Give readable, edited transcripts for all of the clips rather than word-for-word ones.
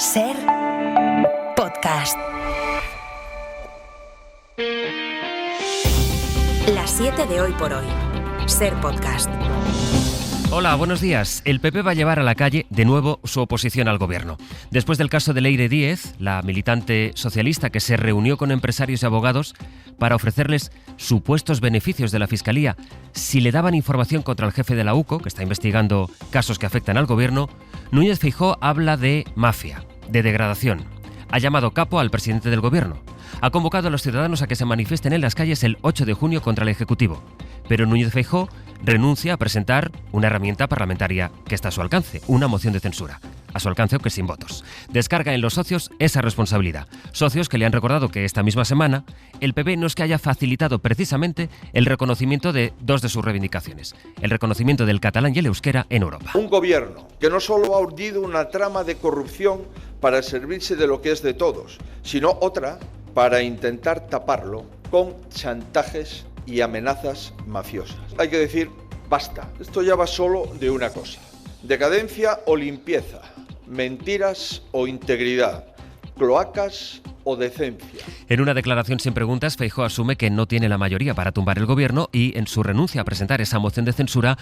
Ser podcast. Las 7 de hoy por hoy. Ser podcast. Hola, buenos días. El PP va a llevar a la calle de nuevo su oposición al gobierno. Después del caso de Leire Díez, la militante socialista que se reunió con empresarios y abogados para ofrecerles supuestos beneficios de la Fiscalía si le daban información contra el jefe de la UCO, que está investigando casos que afectan al gobierno, Núñez Feijóo habla de mafia, de degradación. Ha llamado capo al presidente del gobierno. Ha convocado a los ciudadanos a que se manifiesten en las calles el 8 de junio contra el Ejecutivo. Pero Núñez Feijóo renuncia a presentar una herramienta parlamentaria que está a su alcance, una moción de censura. A su alcance, aunque sin votos. Descarga en los socios esa responsabilidad. Socios que le han recordado que esta misma semana el PP no es que haya facilitado precisamente el reconocimiento de dos de sus reivindicaciones. El reconocimiento del catalán y el euskera en Europa. Un gobierno que no solo ha urdido una trama de corrupción para servirse de lo que es de todos, sino otra para intentar taparlo con chantajes y amenazas mafiosas. Hay que decir, basta. Esto ya va solo de una cosa. Decadencia o limpieza, mentiras o integridad, cloacas o decencia. En una declaración sin preguntas, Feijóo asume que no tiene la mayoría para tumbar el gobierno y, en su renuncia a presentar esa moción de censura,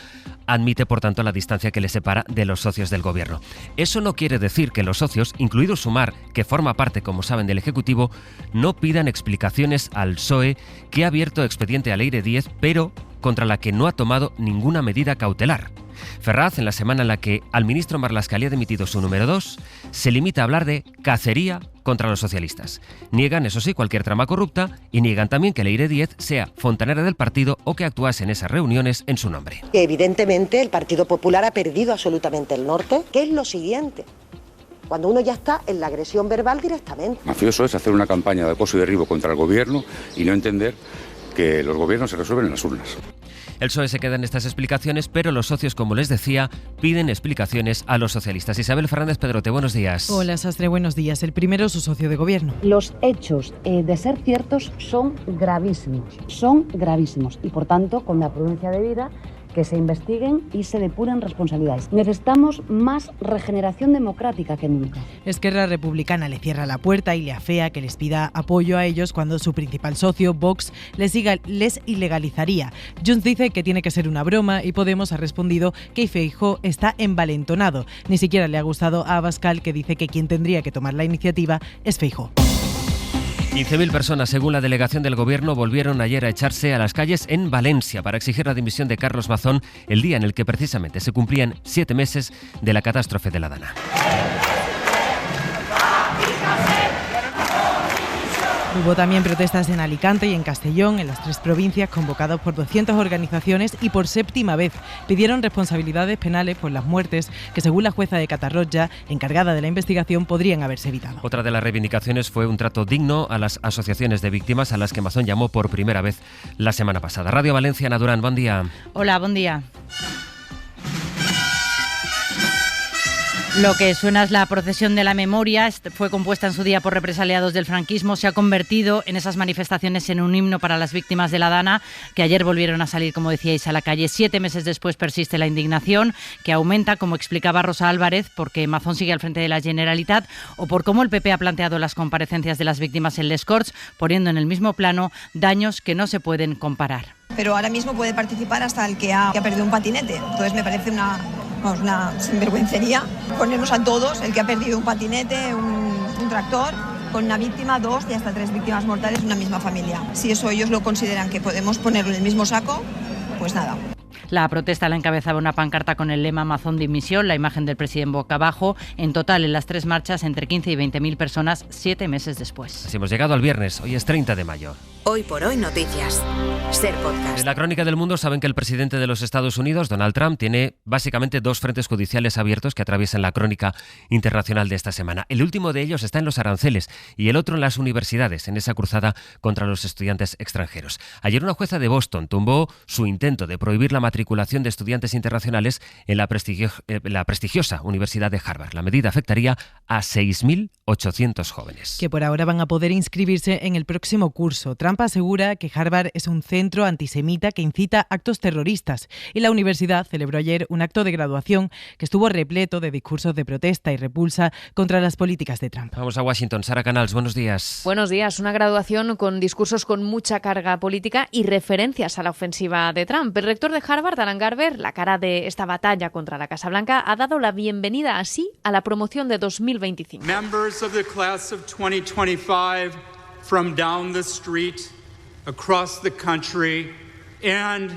admite, por tanto, la distancia que le separa de los socios del gobierno. Eso no quiere decir que los socios, incluido Sumar, que forma parte, como saben, del Ejecutivo, no pidan explicaciones al PSOE, que ha abierto expediente a Leire Díez, pero contra la que no ha tomado ninguna medida cautelar. Ferraz, en la semana en la que al ministro Marlaska le ha dimitido su número 2, se limita a hablar de cacería contra los socialistas. Niegan, eso sí, cualquier trama corrupta y niegan también que Leire Díez sea fontanera del partido o que actuase en esas reuniones en su nombre. Evidentemente el Partido Popular ha perdido absolutamente el norte, que es lo siguiente. Cuando uno ya está en la agresión verbal directamente. Mafioso es hacer una campaña de acoso y derribo contra el gobierno y no entender que los gobiernos se resuelven en las urnas. El PSOE se queda en estas explicaciones, pero los socios, como les decía, piden explicaciones a los socialistas. Isabel Fernández Pedrote, buenos días. Hola, Sastre, buenos días. El primero, su socio de gobierno. Los hechos, de ser ciertos, son gravísimos y, por tanto, con la prudencia debida, que se investiguen y se depuren responsabilidades. Necesitamos más regeneración democrática que nunca. Esquerra Republicana le cierra la puerta y le afea que les pida apoyo a ellos cuando su principal socio, Vox, les ilegalizaría. Junts dice que tiene que ser una broma y Podemos ha respondido que Feijóo está envalentonado. Ni siquiera le ha gustado a Abascal, que dice que quien tendría que tomar la iniciativa es Feijóo. 15.000 personas, según la delegación del gobierno, volvieron ayer a echarse a las calles en Valencia para exigir la dimisión de Carlos Mazón el día en el que precisamente se cumplían 7 meses de la catástrofe de la Dana. Hubo también protestas en Alicante y en Castellón, en las 3 provincias, convocados por 200 organizaciones y por 7ª vez pidieron responsabilidades penales por las muertes que, según la jueza de Catarroja, encargada de la investigación, podrían haberse evitado. Otra de las reivindicaciones fue un trato digno a las asociaciones de víctimas a las que Mazón llamó por primera vez la semana pasada. Radio Valencia, Ana Durán, buen día. Hola, buen día. Lo que suena es la procesión de la memoria. Fue compuesta en su día por represaliados del franquismo. Se ha convertido en esas manifestaciones en un himno para las víctimas de la Dana, que ayer volvieron a salir, como decíais, a la calle. 7 meses después persiste la indignación, que aumenta, como explicaba Rosa Álvarez, porque Mazón sigue al frente de la Generalitat o por cómo el PP ha planteado las comparecencias de las víctimas en Les Corts, poniendo en el mismo plano daños que no se pueden comparar. Pero ahora mismo puede participar hasta el que ha perdido un patinete. Entonces me parece una sinvergüencería ponernos a todos, el que ha perdido un patinete, un tractor, con una víctima, 2 y hasta 3 víctimas mortales de una misma familia. Si eso ellos lo consideran que podemos ponerlo en el mismo saco, pues nada. La protesta la encabezaba una pancarta con el lema Mazón dimisión, la imagen del presidente boca abajo. En total, en las 3 marchas, entre 15 y 20.000 personas, 7 meses después. Así hemos llegado al viernes, hoy es 30 de mayo. Hoy por hoy noticias. Ser podcast. En la crónica del mundo saben que el presidente de los Estados Unidos, Donald Trump, tiene básicamente 2 frentes judiciales abiertos que atraviesan la crónica internacional de esta semana. El último de ellos está en los aranceles y el otro en las universidades, en esa cruzada contra los estudiantes extranjeros. Ayer una jueza de Boston tumbó su intento de prohibir la matriculación de estudiantes internacionales en la prestigiosa Universidad de Harvard. La medida afectaría a 6.800 jóvenes. Que por ahora van a poder inscribirse en el próximo curso. Trump asegura que Harvard es un centro antisemita que incita actos terroristas y la universidad celebró ayer un acto de graduación que estuvo repleto de discursos de protesta y repulsa contra las políticas de Trump. Vamos a Washington. Sara Canals, buenos días. Buenos días. Una graduación con discursos con mucha carga política y referencias a la ofensiva de Trump. El rector de Harvard, Alan Garber, la cara de esta batalla contra la Casa Blanca, ha dado la bienvenida así a la promoción de 2025. Members of the class of 2025 from down the street, across the country and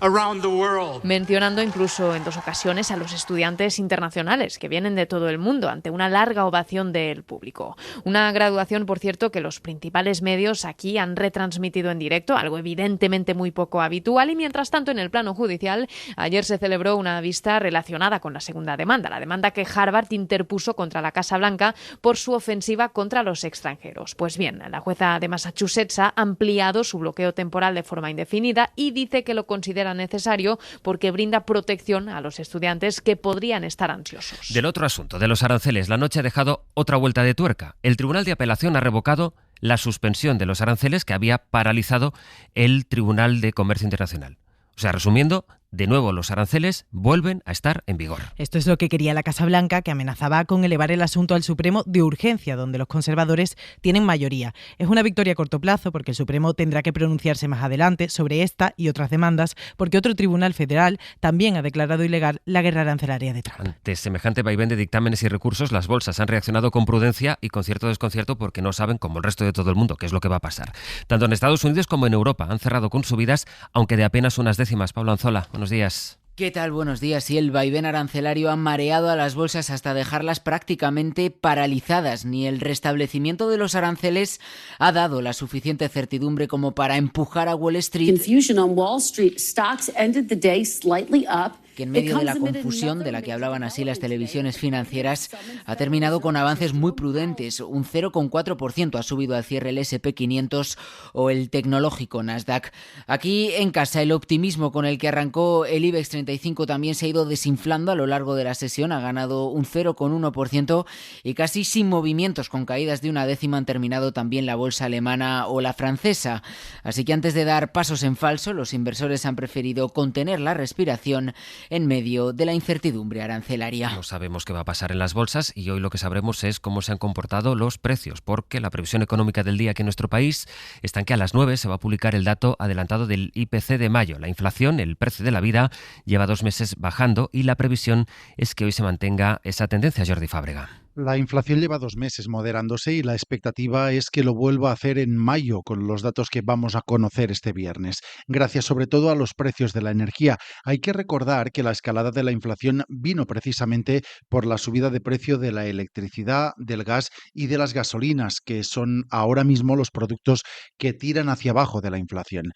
around the world. Mencionando incluso en 2 ocasiones a los estudiantes internacionales que vienen de todo el mundo ante una larga ovación del público. Una graduación, por cierto, que los principales medios aquí han retransmitido en directo, algo evidentemente muy poco habitual, y mientras tanto en el plano judicial ayer se celebró una vista relacionada con la segunda demanda, la demanda que Harvard interpuso contra la Casa Blanca por su ofensiva contra los extranjeros. Pues bien, la jueza de Massachusetts ha ampliado su bloqueo temporal de forma indefinida y dice que lo considera necesario porque brinda protección a los estudiantes que podrían estar ansiosos. Del otro asunto, de los aranceles, la noche ha dejado otra vuelta de tuerca. El Tribunal de Apelación ha revocado la suspensión de los aranceles que había paralizado el Tribunal de Comercio Internacional. O sea, resumiendo, de nuevo los aranceles vuelven a estar en vigor. Esto es lo que quería la Casa Blanca, que amenazaba con elevar el asunto al Supremo de urgencia, donde los conservadores tienen mayoría. Es una victoria a corto plazo porque el Supremo tendrá que pronunciarse más adelante sobre esta y otras demandas, porque otro tribunal federal también ha declarado ilegal la guerra arancelaria de Trump. Ante semejante vaivén de dictámenes y recursos, las bolsas han reaccionado con prudencia y con cierto desconcierto porque no saben, como el resto de todo el mundo, qué es lo que va a pasar. Tanto en Estados Unidos como en Europa han cerrado con subidas, aunque de apenas unas décimas. Pablo Anzola, buenos días. ¿Qué tal? Buenos días. Y el vaivén arancelario ha mareado a las bolsas hasta dejarlas prácticamente paralizadas. Ni el restablecimiento de los aranceles ha dado la suficiente certidumbre como para empujar a Wall Street. Confusion on Wall Street. Stocks ended the day slightly up. Que en medio de la confusión de la que hablaban así las televisiones financieras, ha terminado con avances muy prudentes. Un 0,4% ha subido al cierre el S&P 500 o el tecnológico Nasdaq. Aquí en casa, el optimismo con el que arrancó el IBEX 35 también se ha ido desinflando a lo largo de la sesión. Ha ganado un 0,1% y casi sin movimientos, con caídas de una décima, han terminado también la bolsa alemana o la francesa. Así que antes de dar pasos en falso, los inversores han preferido contener la respiración en medio de la incertidumbre arancelaria. No sabemos qué va a pasar en las bolsas y hoy lo que sabremos es cómo se han comportado los precios, porque la previsión económica del día aquí en nuestro país está en que a las 9 se va a publicar el dato adelantado del IPC de mayo. La inflación, el precio de la vida, lleva 2 meses bajando y la previsión es que hoy se mantenga esa tendencia. Jordi Fábrega. La inflación lleva 2 meses moderándose y la expectativa es que lo vuelva a hacer en mayo con los datos que vamos a conocer este viernes. Gracias sobre todo a los precios de la energía. Hay que recordar que la escalada de la inflación vino precisamente por la subida de precio de la electricidad, del gas y de las gasolinas, que son ahora mismo los productos que tiran hacia abajo de la inflación.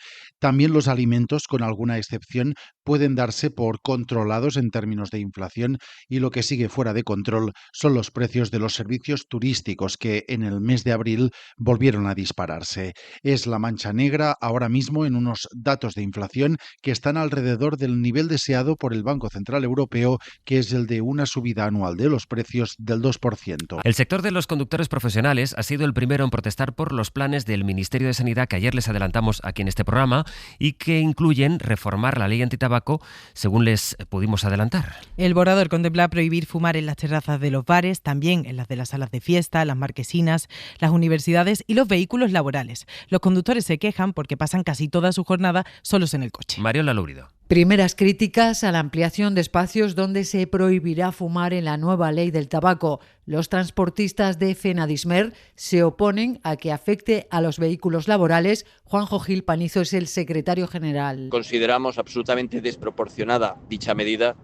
También los alimentos, con alguna excepción, pueden darse por controlados en términos de inflación y lo que sigue fuera de control son los precios de los servicios turísticos que en el mes de abril volvieron a dispararse. Es la mancha negra ahora mismo en unos datos de inflación que están alrededor del nivel deseado por el Banco Central Europeo, que es el de una subida anual de los precios del 2%. El sector de los conductores profesionales ha sido el primero en protestar por los planes del Ministerio de Sanidad que ayer les adelantamos aquí en este programa y que incluyen reformar la ley antitabaco, según les pudimos adelantar. El borrador contempla prohibir fumar en las terrazas de los bares, también en las de las salas de fiesta, las marquesinas, las universidades y los vehículos laborales. Los conductores se quejan porque pasan casi toda su jornada solos en el coche. Mariola Lúrido. Primeras críticas a la ampliación de espacios donde se prohibirá fumar en la nueva ley del tabaco. Los transportistas de Fenadismer se oponen a que afecte a los vehículos laborales. Juanjo Gil Panizo es el secretario general. Consideramos absolutamente desproporcionada dicha medida,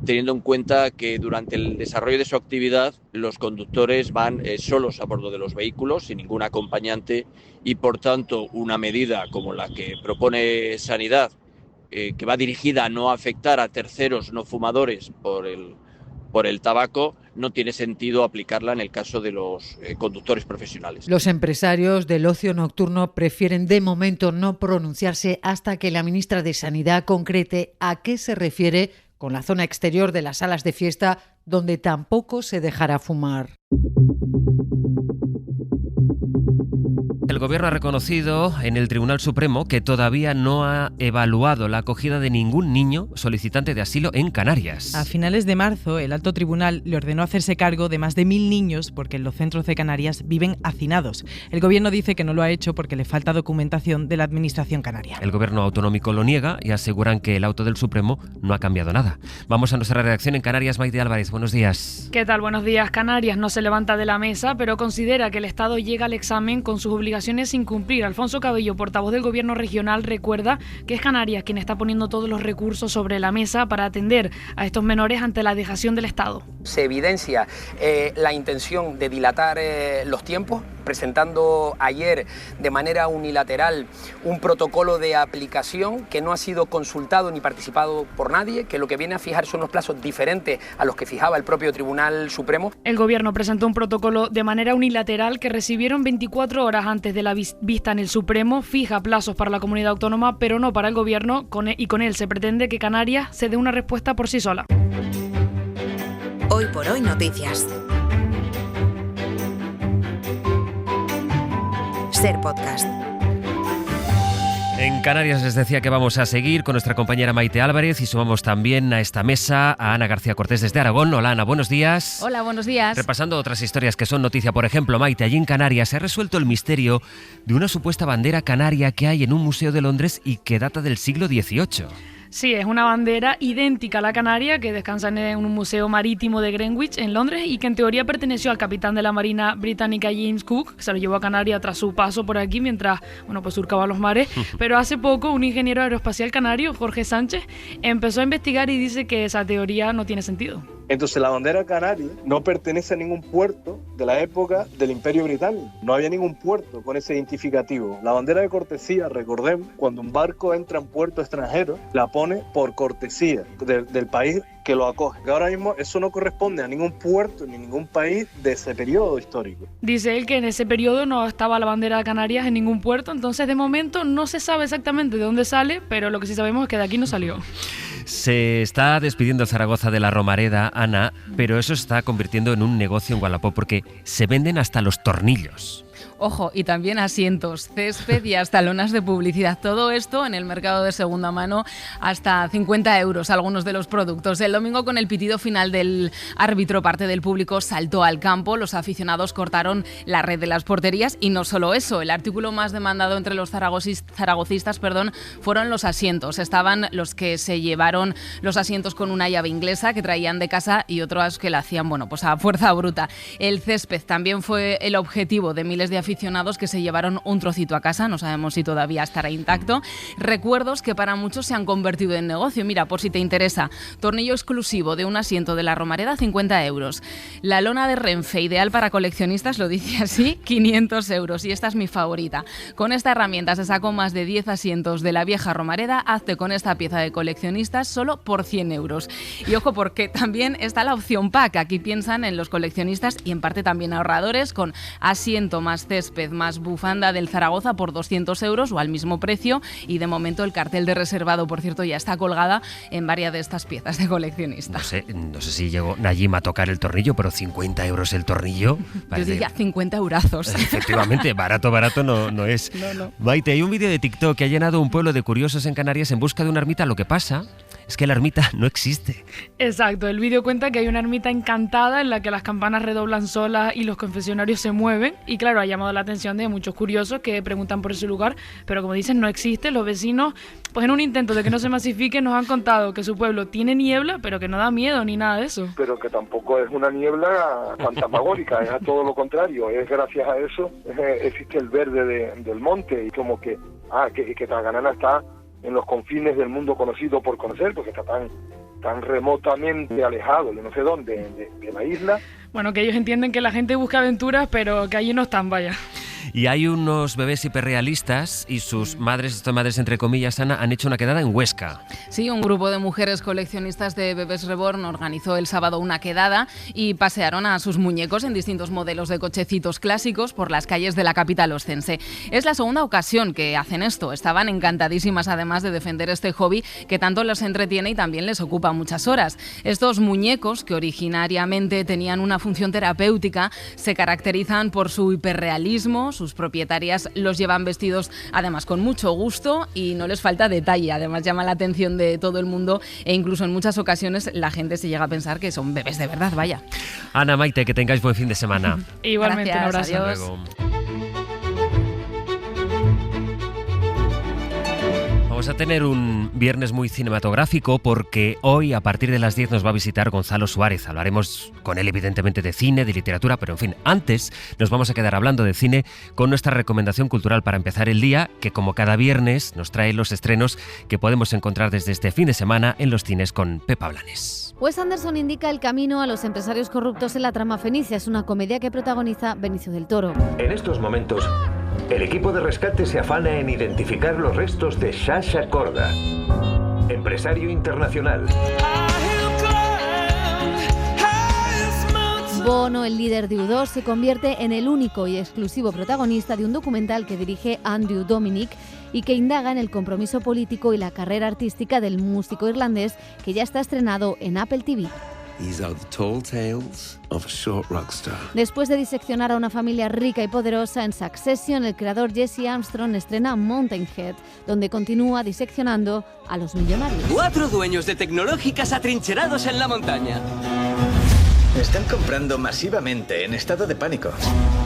teniendo en cuenta que durante el desarrollo de su actividad los conductores van solos a bordo de los vehículos, sin ningún acompañante, y por tanto una medida como la que propone Sanidad, que va dirigida a no afectar a terceros no fumadores por el tabaco, no tiene sentido aplicarla en el caso de los conductores profesionales. Los empresarios del ocio nocturno prefieren de momento no pronunciarse hasta que la ministra de Sanidad concrete a qué se refiere con la zona exterior de las salas de fiesta, donde tampoco se dejará fumar. El Gobierno ha reconocido en el Tribunal Supremo que todavía no ha evaluado la acogida de ningún niño solicitante de asilo en Canarias. A finales de marzo, el alto tribunal le ordenó hacerse cargo de más de 1.000 niños porque en los centros de Canarias viven hacinados. El Gobierno dice que no lo ha hecho porque le falta documentación de la Administración canaria. El Gobierno autonómico lo niega y aseguran que el auto del Supremo no ha cambiado nada. Vamos a nuestra redacción en Canarias. Maite Álvarez, buenos días. ¿Qué tal? Buenos días. Canarias no se levanta de la mesa, pero considera que el Estado llega al examen con sus obligaciones sin cumplir. Alfonso Cabello, portavoz del Gobierno regional, recuerda que es Canarias quien está poniendo todos los recursos sobre la mesa para atender a estos menores ante la dejación del Estado. Se evidencia la intención de dilatar los tiempos, presentando ayer de manera unilateral un protocolo de aplicación que no ha sido consultado ni participado por nadie, que lo que viene a fijar son unos plazos diferentes a los que fijaba el propio Tribunal Supremo. El Gobierno presentó un protocolo de manera unilateral que recibieron 24 horas antes de la vista en el Supremo. Fija plazos para la comunidad autónoma, pero no para el Gobierno, y con él se pretende que Canarias se dé una respuesta por sí sola. Hoy por hoy noticias. Ser Podcast. En Canarias les decía que vamos a seguir con nuestra compañera Maite Álvarez y sumamos también a esta mesa a Ana García Cortés desde Aragón. Hola Ana, buenos días. Hola, buenos días. Repasando otras historias que son noticia, por ejemplo, Maite, allí en Canarias se ha resuelto el misterio de una supuesta bandera canaria que hay en un museo de Londres y que data del siglo XVIII. Sí, es una bandera idéntica a la canaria que descansa en un museo marítimo de Greenwich, en Londres, y que en teoría perteneció al capitán de la Marina británica James Cook, que se lo llevó a Canarias tras su paso por aquí mientras surcaba los mares. Pero hace poco un ingeniero aeroespacial canario, Jorge Sánchez, empezó a investigar y dice que esa teoría no tiene sentido. Entonces la bandera canaria no pertenece a ningún puerto de la época del Imperio Británico. No había ningún puerto con ese identificativo. La bandera de cortesía, recordemos, cuando un barco entra en puerto extranjero, la pone por cortesía del país que lo acoge. Que ahora mismo eso no corresponde a ningún puerto ni ningún país de ese periodo histórico. Dice él que en ese periodo no estaba la bandera de Canarias en ningún puerto, entonces de momento no se sabe exactamente de dónde sale, pero lo que sí sabemos es que de aquí no salió. Se está despidiendo Zaragoza de la Romareda, Ana, pero eso se está convirtiendo en un negocio en Wallapop porque se venden hasta los tornillos. Ojo, y también asientos, césped y hasta lonas de publicidad. Todo esto en el mercado de segunda mano, hasta 50 euros algunos de los productos. El domingo, con el pitido final del árbitro, parte del público saltó al campo. Los aficionados cortaron la red de las porterías y no solo eso. El artículo más demandado entre los zaragocistas fueron los asientos. Estaban los que se llevaron los asientos con una llave inglesa que traían de casa y otros que la hacían a fuerza bruta. El césped también fue el objetivo de miles de aficionados que se llevaron un trocito a casa, no sabemos si todavía estará intacto. Recuerdos que para muchos se han convertido en negocio. Mira, por si te interesa, tornillo exclusivo de un asiento de la Romareda, 50 euros. La lona de Renfe, ideal para coleccionistas, lo dice así, 500 euros. Y esta es mi favorita. Con esta herramienta se sacó más de 10 asientos de la vieja Romareda. Hazte con esta pieza de coleccionistas solo por 100 euros. Y ojo, porque también está la opción pack. Aquí piensan en los coleccionistas y en parte también ahorradores, con asiento más césped más bufanda del Zaragoza por 200 euros o al mismo precio, y de momento el cartel de reservado, por cierto, ya está colgada en varias de estas piezas de coleccionista. No sé si llegó Najim a tocar el tornillo, pero 50 euros el tornillo. Yo diría 50 eurazos. Efectivamente, barato no es. No. Maite, hay un vídeo de TikTok que ha llenado un pueblo de curiosos en Canarias en busca de una ermita. Lo que pasa es que la ermita no existe. Exacto, el vídeo cuenta que hay una ermita encantada en la que las campanas redoblan solas y los confesionarios se mueven, y claro, ha llamado la atención de muchos curiosos que preguntan por ese lugar, pero como dicen, no existe. Los vecinos, pues en un intento de que no se masifique, nos han contado que su pueblo tiene niebla, pero que no da miedo ni nada de eso. Pero que tampoco es una niebla fantasmagórica, es a todo lo contrario, es gracias a eso existe el verde del monte, y como que Taganana está en los confines del mundo conocido por conocer, porque está tan remotamente alejado, yo no sé dónde, de la isla. Bueno, que ellos entienden que la gente busca aventuras, pero que allí no están, vaya. Y hay unos bebés hiperrealistas y sus madres, estas madres entre comillas, Ana, han hecho una quedada en Huesca. Sí, un grupo de mujeres coleccionistas de bebés reborn organizó el sábado una quedada y pasearon a sus muñecos en distintos modelos de cochecitos clásicos por las calles de la capital oscense. Es la segunda ocasión que hacen esto. Estaban encantadísimas además de defender este hobby que tanto les entretiene y también les ocupa muchas horas. Estos muñecos, que originariamente tenían una función terapéutica, se caracterizan por su hiperrealismo. Sus propietarias los llevan vestidos además con mucho gusto y no les falta detalle. Además llama la atención de todo el mundo e incluso en muchas ocasiones la gente se llega a pensar que son bebés de verdad, vaya. Ana, Maite, que tengáis buen fin de semana. Igualmente, gracias, un abrazo. adiós. Hasta luego. Vamos a tener un viernes muy cinematográfico porque hoy a partir de las 10 nos va a visitar Gonzalo Suárez. Hablaremos con él evidentemente de cine, de literatura, pero en fin, antes nos vamos a quedar hablando de cine con nuestra recomendación cultural para empezar el día, que como cada viernes nos trae los estrenos que podemos encontrar desde este fin de semana en los cines con Pepa Blanes. Wes Anderson indica el camino a los empresarios corruptos en la trama Fenicia. Es una comedia que protagoniza Benicio del Toro. En estos momentos, el equipo de rescate se afana en identificar los restos de Sasha Corda, empresario internacional. Bono, el líder de U2, se convierte en el único y exclusivo protagonista de un documental que dirige Andrew Dominic y que indaga en el compromiso político y la carrera artística del músico irlandés, que ya está estrenado en Apple TV. These are the tall tales of a short rock star. Después de diseccionar a una familia rica y poderosa en Succession, el creador Jesse Armstrong estrena Mountainhead, donde continúa diseccionando a los millonarios. 4 dueños de tecnológicas atrincherados en la montaña. Están comprando masivamente en estado de pánico.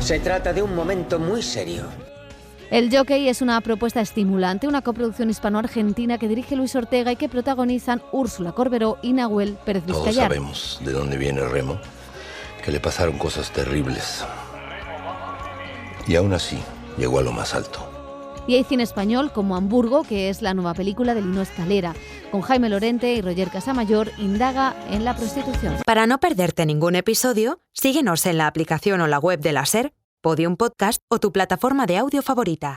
Se trata de un momento muy serio. El Jockey es una propuesta estimulante, una coproducción hispano-argentina que dirige Luis Ortega y que protagonizan Úrsula Corberó y Nahuel Pérez Todos Vizcayar. sabemos de dónde viene Remo, que le pasaron cosas terribles. Y aún así, llegó a lo más alto. Y hay cine español como Hamburgo, que es la nueva película de Lino Escalera. Con Jaime Lorente y Roger Casamayor, indaga en la prostitución. Para no perderte ningún episodio, síguenos en la aplicación o la web de la SER, Podium Podcast o tu plataforma de audio favorita.